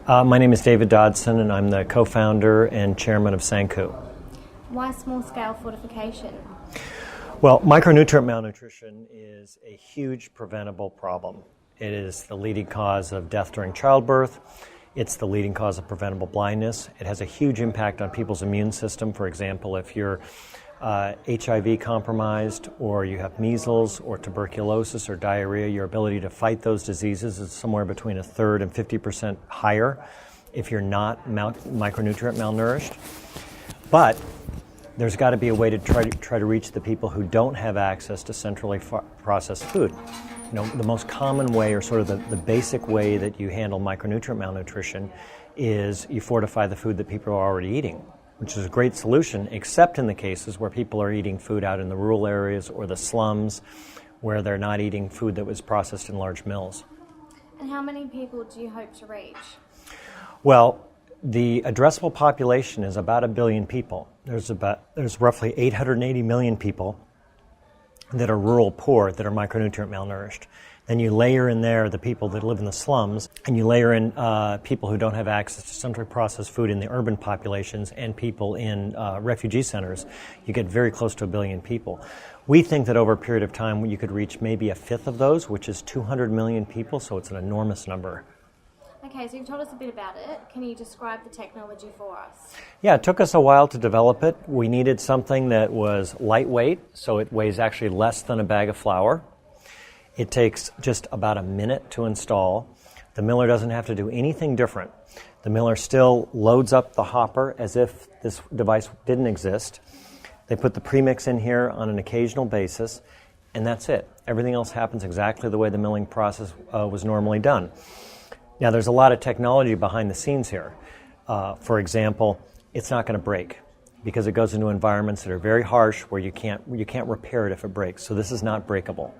My name is David Dodson, and I'm the co-founder and chairman of Sanku. Why small-scale fortification? Well, micronutrient malnutrition is a huge preventable problem. It is the leading cause of death during childbirth. It's the leading cause of preventable blindness. It has a huge impact on people's immune system. For example, if you're HIV compromised, or you have measles or tuberculosis or diarrhea, your ability to fight those diseases is somewhere between 1/3 and 50% higher if you're not micronutrient malnourished. But there's got to be a way to try to reach the people who don't have access to centrally processed food. You know, the most common way, or sort of the basic way that you handle micronutrient malnutrition is you fortify the food that people are already eating, which is a great solution, except in the cases where people are eating food out in the rural areas or the slums, where they're not eating food that was processed in large mills. And how many people do you hope to reach? Well, the addressable population is about 1 billion people. There's roughly 880 million people that are rural poor, that are micronutrient malnourished. Then you layer in there the people that live in the slums, and you layer in people who don't have access to centrally processed food in the urban populations, and people in refugee centers. You get very close to 1 billion people. We think that over a period of time you could reach maybe 1/5 of those, which is 200 million people, so it's an enormous number. Okay, so you've told us a bit about it. Can you describe the technology for us? Yeah, it took us a while to develop it. We needed something that was lightweight, so it weighs actually less than a bag of flour. It takes just about a minute to install. The miller doesn't have to do anything different. The miller still loads up the hopper as if this device didn't exist. They put the premix in here on an occasional basis, and that's it. Everything else happens exactly the way the milling process was normally done. Now, there's a lot of technology behind the scenes here. For example, it's not going to break because it goes into environments that are very harsh where you can't repair it if it breaks. So this is not breakable.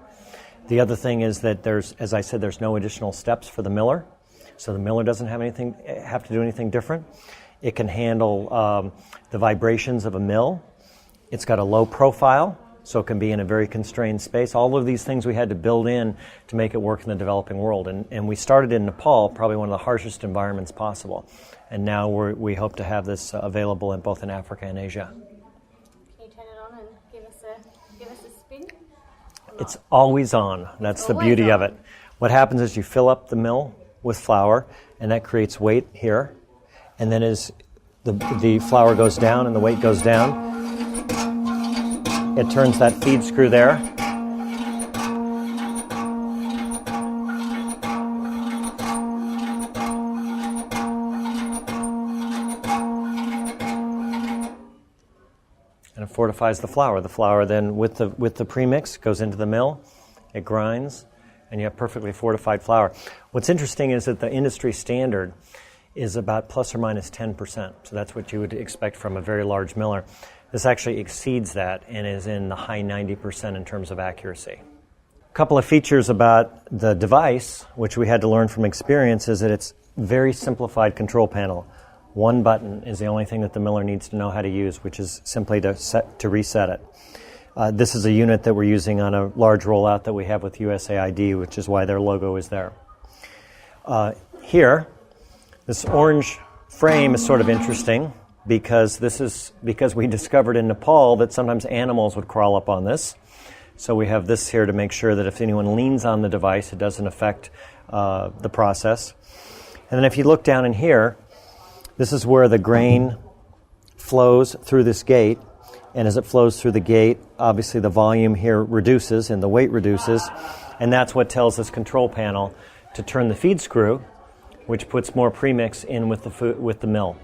The other thing is that as I said, there's no additional steps for the miller. So the miller doesn't have to do anything different. It can handle the vibrations of a mill. It's got a low profile, so it can be in a very constrained space. All of these things we had to build in to make it work in the developing world. And we started in Nepal, probably one of the harshest environments possible. And now we hope to have this available in both in Africa and Asia. Can you turn it on and give us a spin? It's always on. That's the beauty of it. What happens is you fill up the mill with flour, and that creates weight here. And then as the flour goes down and the weight goes down, it turns that feed screw there. And it fortifies the flour. The flour then, with the premix, goes into the mill, it grinds, and you have perfectly fortified flour. What's interesting is that the industry standard is about plus or minus 10%. So that's what you would expect from a very large miller. This actually exceeds that and is in the high 90% in terms of accuracy. A couple of features about the device, which we had to learn from experience, is that it's very simplified control panel. One button is the only thing that the miller needs to know how to use, which is simply to reset it. This is a unit that we're using on a large rollout that we have with USAID, which is why their logo is there. Here, this orange frame is sort of interesting because we discovered in Nepal that sometimes animals would crawl up on this. So we have this here to make sure that if anyone leans on the device, it doesn't affect the process. And then if you look down in here, this is where the grain flows through this gate. And as it flows through the gate, obviously the volume here reduces and the weight reduces. And that's what tells this control panel to turn the feed screw, which puts more premix in with the mill.